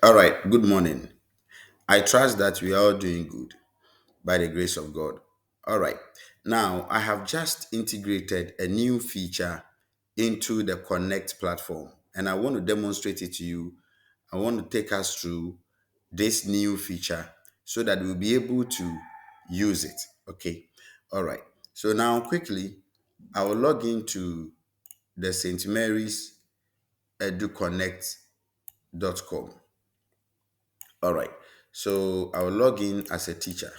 All right, good morning. I trust that we are all doing good by the grace of God. All right, now I have just integrated a new feature into the Connect platform and I want to demonstrate it to you. I want to take us through this new feature so that we'll be able to use it. Okay, all right. So now, quickly, I will log into the St. Mary's educonnect.com. All right. So I will log in as a teacher,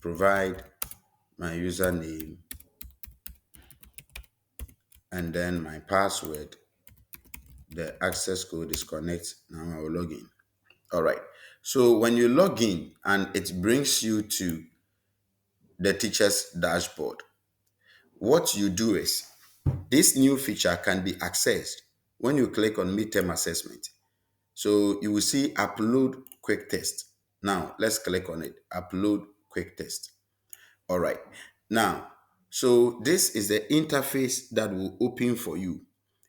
provide my username and then my password. The access code is connect. Now I will log in. All right. So when you log in and it brings you to the teacher's dashboard, what you do is this new feature can be accessed when you click on midterm assessment. So you will see upload quick test. Now let's click on it. Upload quick test. All right. Now, so this is the interface that will open for you.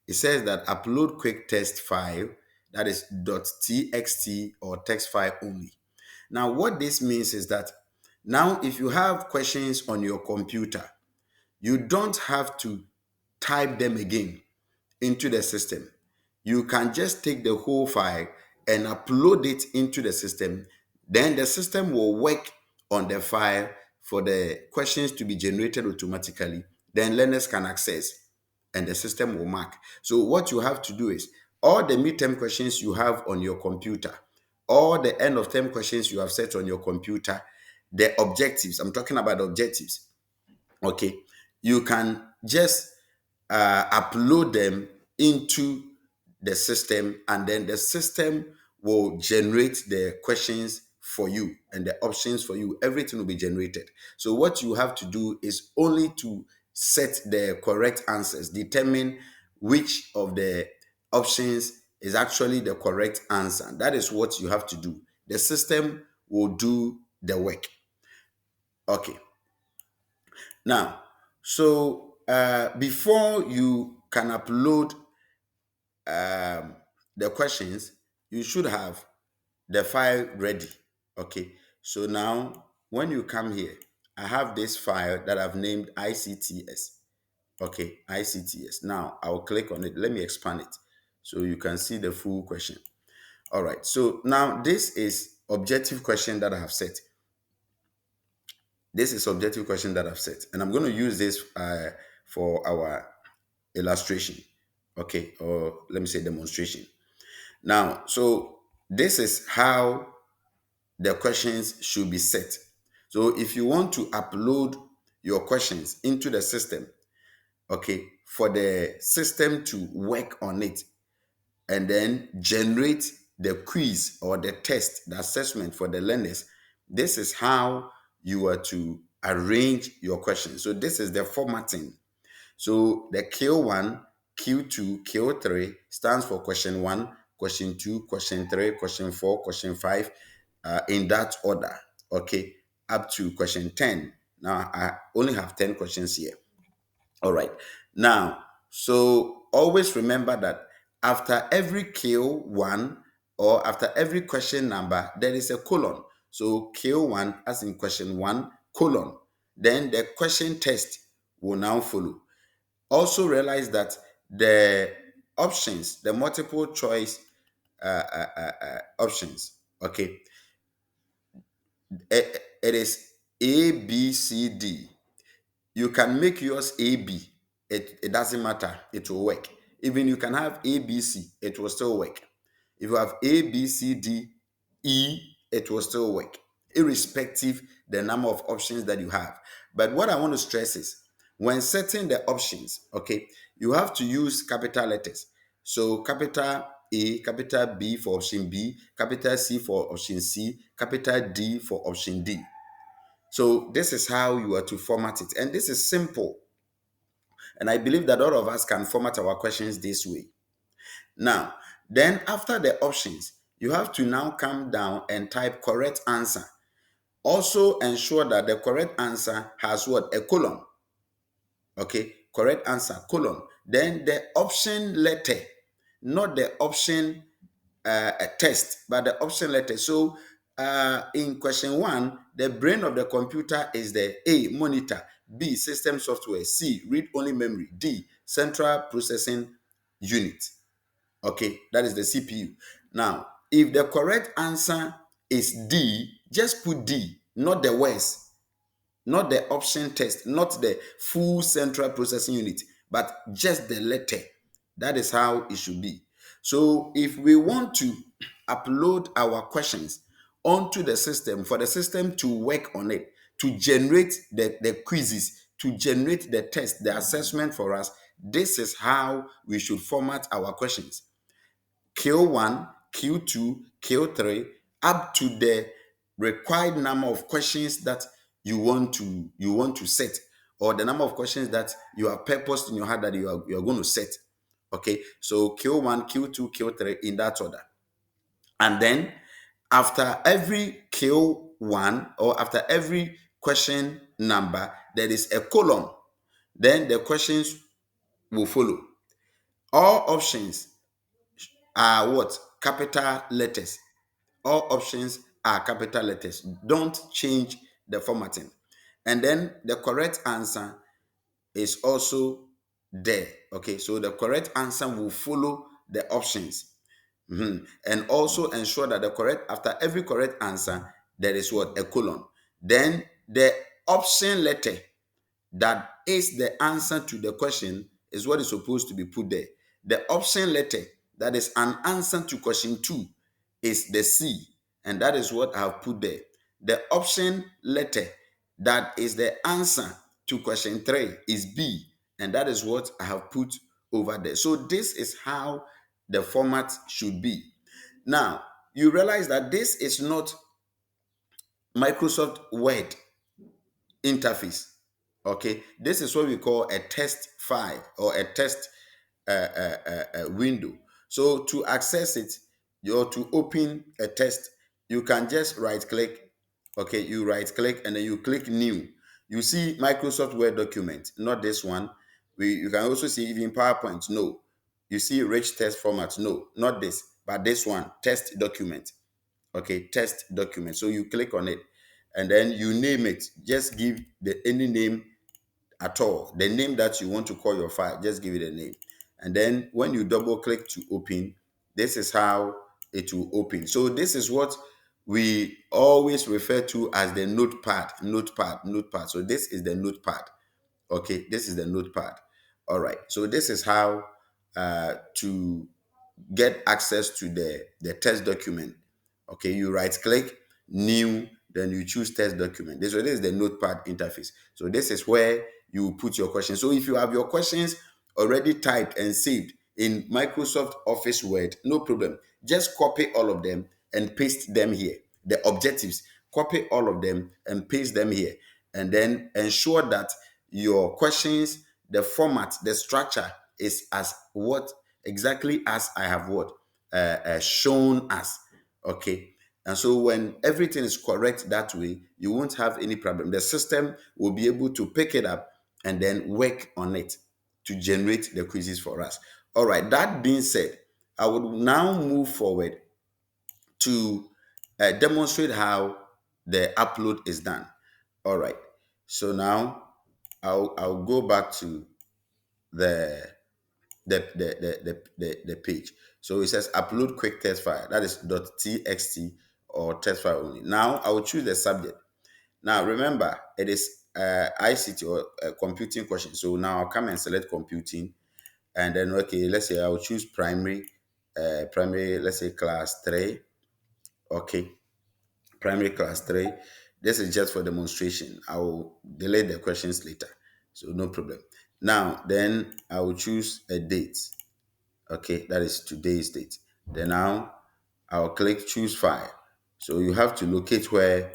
It says that upload quick test file, that is .txt or text file only. Now, what this means is that now if you have questions on your computer, you don't have to type them again into the system. You can just take the whole file and upload it into the system. Then the system will work on the file for the questions to be generated automatically. Then learners can access and the system will mark. So what you have to do is all the midterm questions you have on your computer, all the end of term questions you have set on your computer, the objectives, I'm talking about objectives, okay, you can just upload them into the system and then the system will generate the questions for you and the options for you. Everything will be generated. So what you have to do is only to set the correct answers, determine which of the options is actually the correct answer. That is what you have to do. The system will do the work. Okay. Now, so before you can upload the questions, you should have the file ready. Okay. So now, when you come here, I have this file that I've named ICTS. Okay, ICTS. Now, I'll click on it. Let me expand it so you can see the full question. All right. So now this is objective question that I have set. This is objective question that I've set, and I'm going to use this for our illustration, okay, or let me say demonstration. Now, so this is how the questions should be set. So if you want to upload your questions into the system, okay, for the system to work on it and then generate the quiz or the test, the assessment for the learners, this is how you are to arrange your questions. So this is the formatting. So the Q1, Q2, Q3 stands for question 1, question 2, question 3, question 4, question 5, in that order, okay, up to question 10. Now, I only have 10 questions here. All right. Now, so always remember that after every Q1 or after every question number, there is a colon. So Q1, as in question 1, colon. Then the question test will now follow. Also realize that the options, the multiple choice options, okay, it is A, B, C, D. You can make yours AB. It doesn't matter. It will work. Even you can have ABC. It will still work. If you have A, B, C, D, E, it will still work, irrespective the number of options that you have. But what I want to stress is when setting the options, okay, you have to use capital letters. So capital A, capital B for option B, capital C for option C, capital D for option D. So this is how you are to format it. And this is simple. And I believe that all of us can format our questions this way. Now, then after the options, you have to now come down and type correct answer. Also ensure that the correct answer has what? A colon. Okay, correct answer, colon. Then the option letter, not the option a test, but the option letter. So in question one, the brain of the computer is the A, monitor, B, system software, C, read only memory, D, central processing unit. Okay, that is the CPU. Now, if the correct answer is D, just put D, not the words, not the option test, not the full central processing unit, but just the letter. That is how it should be. So if we want to upload our questions onto the system, for the system to work on it, to generate the quizzes, to generate the test, the assessment for us, this is how we should format our questions. Q1, Q2, Q3, up to the required number of questions that you want to set, or the number of questions that you have purposed in your heart that you are going to set. Okay, so Q1, Q2, Q3 in that order. And then after every Q1 or after every question number, there is a colon. Then the questions will follow. All options are what? Capital letters. All options are capital letters. Don't change the formatting. And then the correct answer is also there. Okay, so the correct answer will follow the options. And also ensure that the correct, after every correct answer, there is what? A colon. Then the option letter that is the answer to the question is what is supposed to be put there. The option letter that is an answer to question 2 is the C, and that is what I have put there. The option letter that is the answer to question 3 is B, and that is what I have put over there. So this is how the format should be. Now, you realize that this is not Microsoft Word interface. Okay, this is what we call a test file or a test window. So to access it, or to open a test, you can just right click. Okay, you right click and then you click new. You see Microsoft Word document, not this one. You can also see even PowerPoint. No, you see rich text format. No, not this, but this one, test document. Okay, test document. So you click on it and then you name it. Just give any name at all. The name that you want to call your file, just give it a name. And then when you double click to open, this is how it will open. So this is what we always refer to as the notepad. So this is the notepad. Okay, this is the notepad. All right. So this is how to get access to the test document. Okay, you right click, new, then you choose test document. This is the notepad interface. So this is where you put your questions. So if you have your questions already typed and saved in Microsoft Office Word, no problem. Just copy all of them and paste them here. The objectives, copy all of them and paste them here. And then ensure that your questions, the format, the structure is as what exactly as I have what shown us. Okay. And so when everything is correct that way, you won't have any problem. The system will be able to pick it up and then work on it to generate the quizzes for us. All right. That being said, I would now move forward to demonstrate how the upload is done. All right. So now I'll go back to the the page. So it says upload quick test file. That is .txt or test file only. Now I will choose the subject. Now remember, it is ICT or computing question. So now I'll come and select computing, and then okay, let's say I will choose primary. Let's say class 3. Okay, primary class 3. This is just for demonstration. I will delete the questions later, so no problem. Now then I will choose a date. Okay, that is today's date. Then now I'll click choose file. So you have to locate where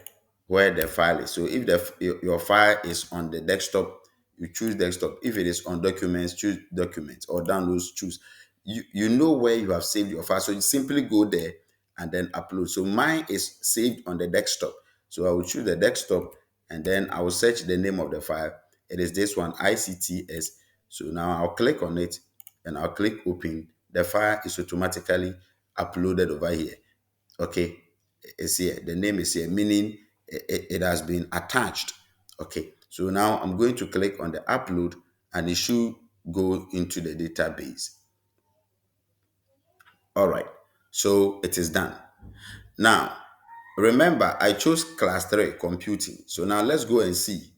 the file is. So if your file is on the desktop, you choose desktop. If it is on documents, choose documents, or downloads, choose. You know where you have saved your file. So you simply go there and then upload. So mine is saved on the desktop. So I will choose the desktop and then I will search the name of the file. It is this one, ICTS. So now I'll click on it and I'll click open. The file is automatically uploaded over here. Okay, it's here. The name is here, meaning it has been attached. Okay, so now I'm going to click on the upload and it should go into the database. All right, so it is done. Now, remember, I chose class 3 computing. So now let's go and see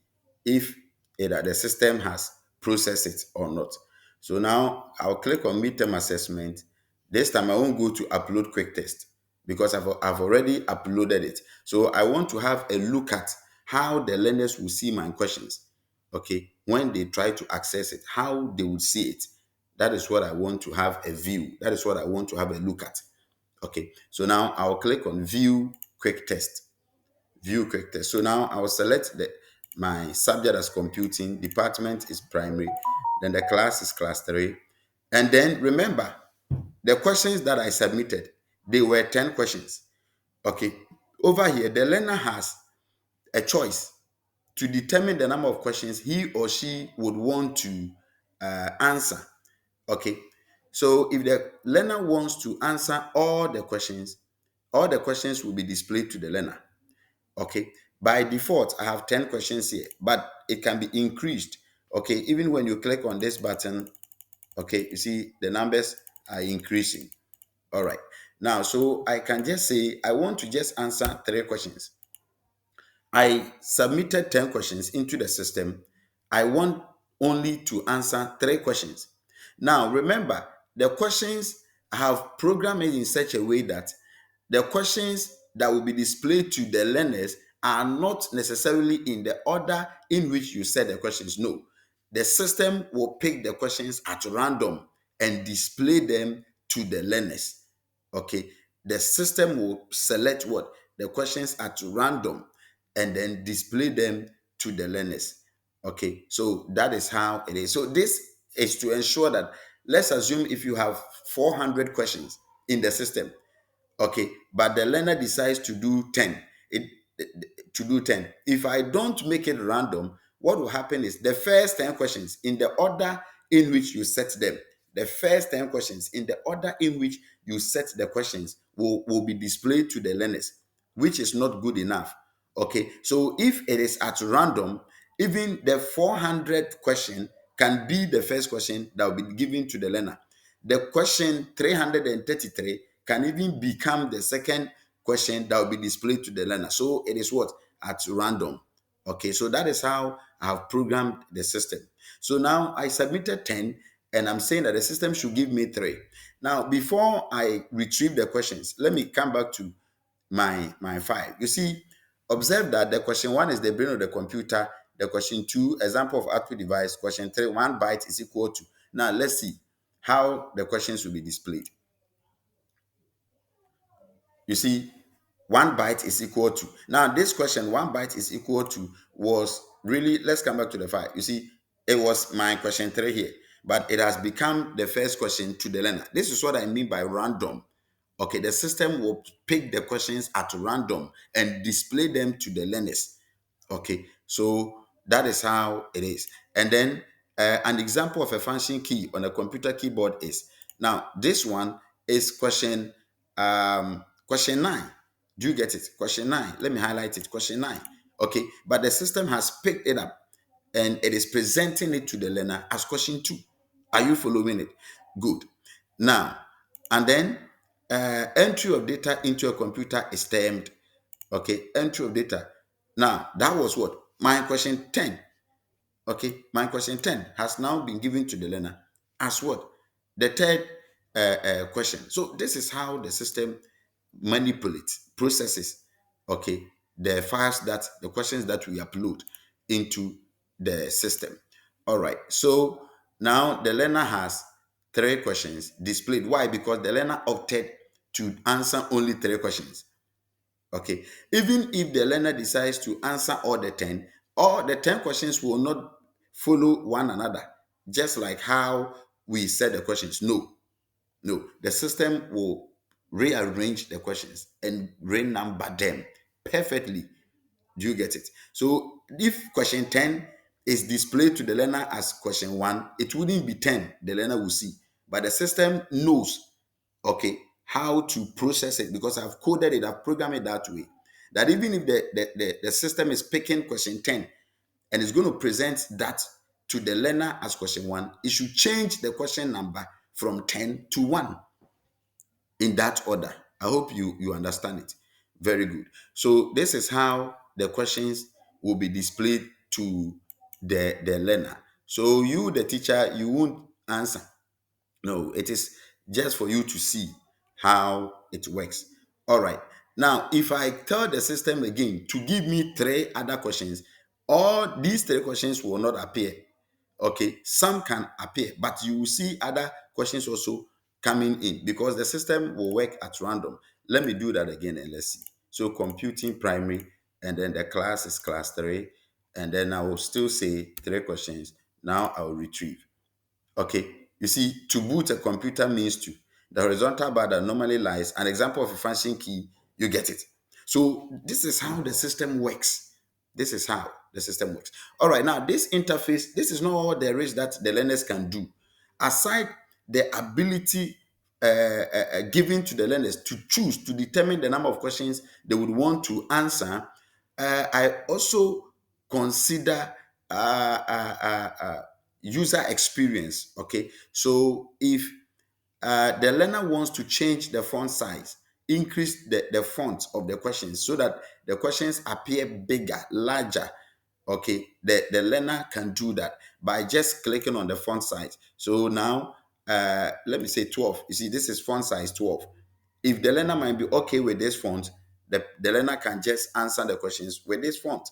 if the system has processed it or not. So now I'll click on midterm assessment. This time I won't go to upload quick test because I've already uploaded it. So I want to have a look at how the learners will see my questions. Okay, when they try to access it, how they would see it. That is what I want to have a view. That is what I want to have a look at. Okay, so now I'll click on view quick test. View quick test. So now I'll select my subject as computing, department is primary, then the class is class 3. And then remember, the questions that I submitted, they were 10 questions. Okay, over here, the learner has a choice to determine the number of questions he or she would want to answer. Okay, so if the learner wants to answer all the questions will be displayed to the learner. Okay, by default, I have 10 questions here, but it can be increased. Okay, even when you click on this button, okay, you see the numbers are increasing. All right, now, so I can just say, I want to just answer 3 questions. I submitted 10 questions into the system. I want only to answer 3 questions. Now, remember, the questions I have programmed it in such a way that the questions that will be displayed to the learners are not necessarily in the order in which you said the questions. No, the system will pick the questions at random and display them to the learners. Okay, the system will select what the questions at random and then display them to the learners. Okay, so that is how it is. So this is to ensure that, let's assume if you have 400 questions in the system, okay, but the learner decides to do 10, to do 10. If I don't make it random, what will happen is the first 10 questions in the order in which you set them, the first 10 questions in the order in which you set the questions will be displayed to the learners, which is not good enough. Okay, so if it is at random, even the 400 question can be the first question that will be given to the learner. The question 333 can even become the second question that will be displayed to the learner. So it is what? At random. Okay, so that is how I have programmed the system. So now I submitted 10 and I'm saying that the system should give me 3. Now, before I retrieve the questions, let me come back to my file. You see, observe that the question 1 is the brain of the computer. The question 2, example of output device. Question 3, 1 byte is equal to. Now, let's see how the questions will be displayed. You see, 1 byte is equal to. Now, this question, 1 byte is equal to, was really, let's come back to the file. You see, it was my question 3 here, but it has become the first question to the learner. This is what I mean by random. Okay, the system will pick the questions at random and display them to the learners. Okay, so that is how it is. And then an example of a function key on a computer keyboard is, now this one is question 9. Do you get it? Question 9. Let me highlight it. Question 9. Okay, but the system has picked it up and it is presenting it to the learner as question 2. Are you following it? Good. Now, and then entry of data into a computer is termed, okay, entry of data. Now, that was what? My question 10. Okay, my question 10 has now been given to the learner as what? The third question. So this is how the system manipulates, processes, okay, the questions that we upload into the system. All right, so now the learner has 3 questions displayed. Why? Because the learner opted to answer only 3 questions. Okay, even if the learner decides to answer all the 10 questions will not follow one another, just like how we said the questions. No, the system will rearrange the questions and renumber them perfectly. Do you get it? So if question 10 is displayed to the learner as question 1, it wouldn't be 10 the learner will see. But the system knows, okay, how to process it, because I've coded it, I've programmed it that way. That even if the system is picking question 10 and is going to present that to the learner as question 1, it should change the question number from 10 to 1 in that order. I hope you understand it. Very good. So this is how the questions will be displayed to the learner. So you, the teacher, you won't answer. No, it is just for you to see how it works. All right. Now, if I tell the system again to give me 3 other questions, all these 3 questions will not appear. Okay, some can appear, but you will see other questions also coming in, because the system will work at random. Let me do that again and let's see. So computing primary, and then the class is class 3, and then I will still say 3 questions. Now I will retrieve. Okay, you see, to boot a computer means to. The horizontal bar that normally lies, an example of a function key, you get it. So this is how the system works. This is how the system works. All right, now this interface, this is not all there is that the learners can do. Aside the ability given to the learners to choose, to determine the number of questions they would want to answer, I also consider user experience. Okay, so if the learner wants to change the font size, increase the font of the questions so that the questions appear bigger, larger. Okay, the learner can do that by just clicking on the font size. So now, let me say 12. You see, this is font size 12. If the learner might be okay with this font, the learner can just answer the questions with this font.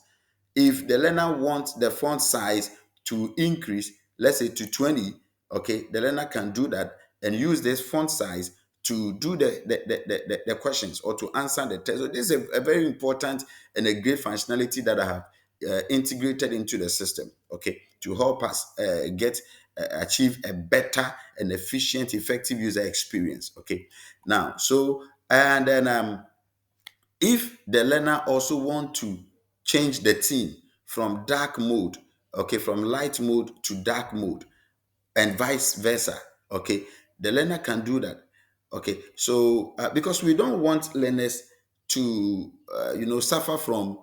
If the learner wants the font size to increase, let's say to 20, okay, the learner can do that and use this font size to do the questions or to answer the test. So this is a very important and a great functionality that I have integrated into the system, okay, to help us achieve a better and efficient, effective user experience, okay. Now, so, and then if the learner also want to change the theme from dark mode, okay, from light mode to dark mode, and vice versa, okay, the learner can do that. Okay, so because we don't want learners to suffer from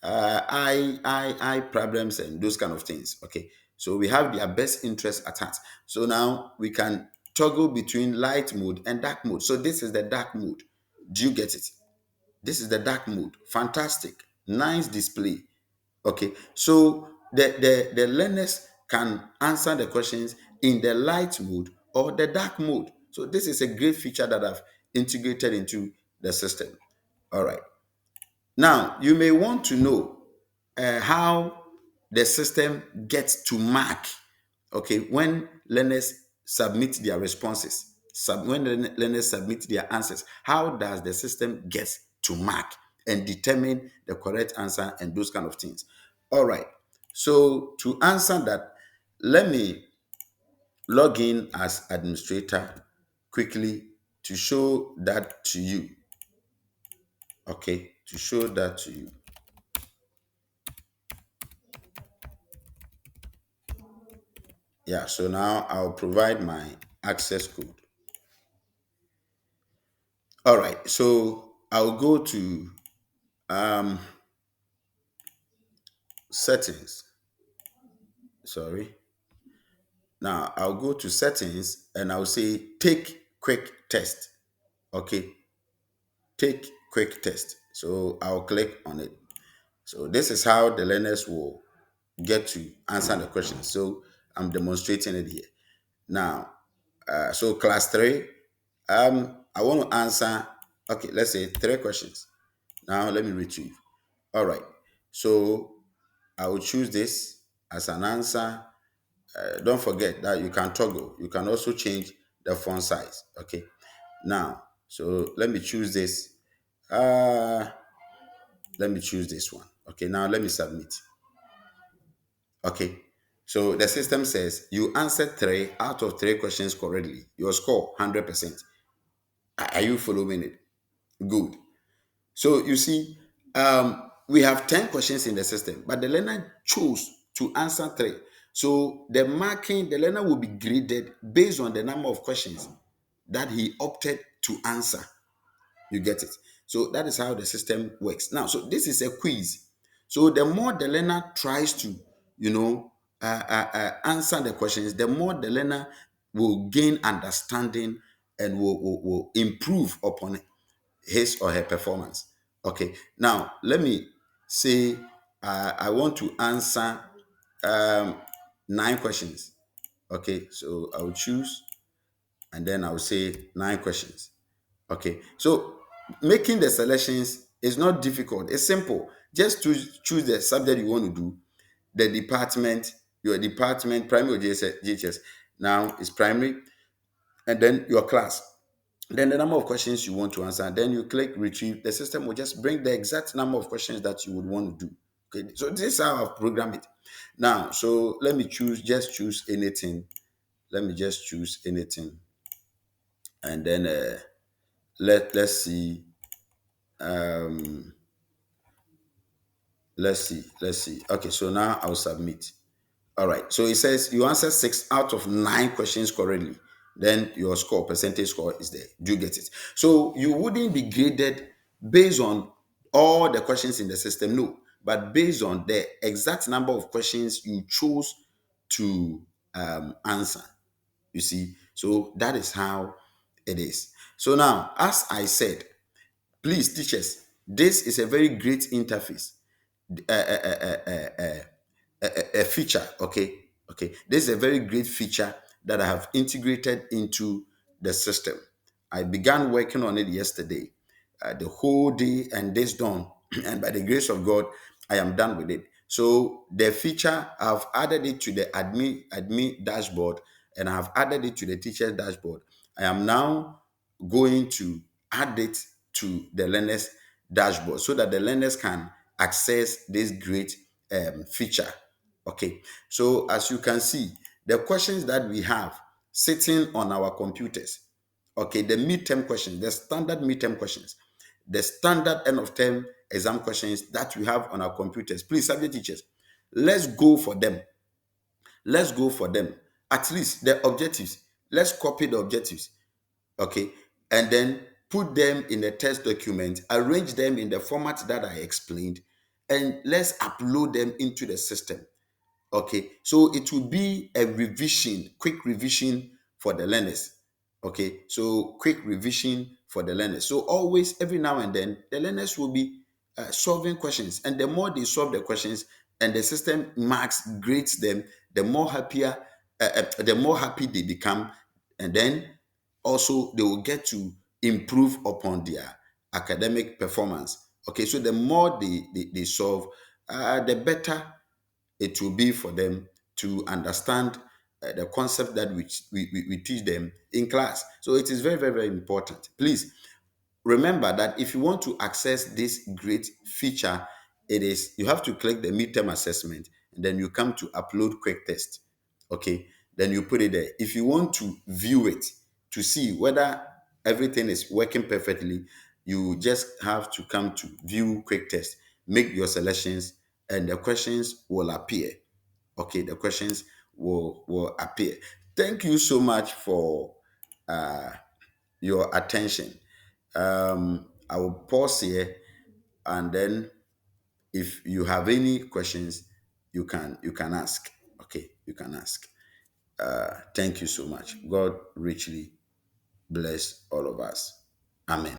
eye problems and those kind of things. Okay, so we have their best interest at heart. So now we can toggle between light mode and dark mode. So this is the dark mode. Do you get it? This is the dark mode. Fantastic. Nice display. Okay. So the learners can answer the questions in the light mode or the dark mode. So this is a great feature that I've integrated into the system. All right. Now, you may want to know how the system gets to mark, okay, when learners submit their responses, when learners submit their answers, how does the system get to mark and determine the correct answer and those kind of things? All right. So to answer that, let me log in as administrator quickly to show that to you. Okay, to show that to you. Yeah, so now I'll provide my access code. All right, so I'll go to settings. Sorry. Now I'll go to settings and I'll say take quick test. Okay, take quick test. So I'll click on it. So this is how the learners will get to answer the question. So I'm demonstrating it here. Now, so class 3, I want to answer, okay, let's say 3 questions. Now let me retrieve. All right. So I will choose this as an answer. Don't forget that you can toggle. You can also change the font size. Okay. Now, so let me choose this. Let me choose this one. Okay. Now let me submit. Okay. So the system says you answered 3 out of 3 questions correctly. Your score 100%. Are you following it? Good. So you see, we have 10 questions in the system, but the learner chose to answer 3. So the learner will be graded based on the number of questions that he opted to answer. You get it? So that is how the system works. Now, so this is a quiz. So the more the learner tries to, you know, answer the questions, the more the learner will gain understanding and will improve upon his or her performance. Okay. Now, let me say I want to answer um, 9 questions. Okay. So I'll choose and then I'll say 9 questions. Okay, so making the selections is not difficult. It's simple. Just choose the subject you want to do, the department, your department, primary or GHS. Now it's primary, and then your class. Then the number of questions you want to answer. Then you click retrieve. The system will just bring the exact number of questions that you would want to do. Okay, so this is how I've programmed it. Now, so let me just choose anything. Let me just choose anything, and then let's see. Um, let's see. Okay, so now I'll submit. All right, so it says you answer 6 out of 9 questions correctly, then your score, percentage score, is there. Do you get it? So you wouldn't be graded based on all the questions in the system, no, but based on the exact number of questions you chose to answer. You see, so that is how it is. So now, as I said, please, teachers, this is a very great interface, a feature. Okay, this is a very great feature that I have integrated into the system. I began working on it yesterday, the whole day and this dawn, and by the grace of God, I am done with it. So the feature, I've added it to the admin dashboard, and I've added it to the teacher's dashboard. I am now going to add it to the learners dashboard so that the learners can access this great feature. Okay, so as you can see, the questions that we have sitting on our computers, okay, the midterm questions, the standard midterm questions, the standard end of term exam questions that we have on our computers. Please, subject teachers, let's go for them. Let's go for them. At least the objectives. Let's copy the objectives. Okay, and then put them in a test document, arrange them in the format that I explained, and let's upload them into the system. Okay, so it will be a revision, quick revision for the learners. Okay, so quick revision for the learners. So always, every now and then, the learners will be solving questions, and the more they solve the questions and the system marks grades them, the more happy they become, and then also they will get to improve upon their academic performance. Okay, so the more they solve, the better it will be for them to understand the concept that we teach them in class. So it is very, very, very important. Please remember that if you want to access this great feature, it is you have to click the midterm assessment, and then you come to upload quick test. Okay, then you put it there. If you want to view it to see whether everything is working perfectly, you just have to come to view quick test, make your selections, and the questions will appear. Okay, the questions will appear. Thank you so much for your attention. I will pause here, and then if you have any questions, you can ask. Okay, you can ask. Thank you so much. God richly bless all of us. Amen.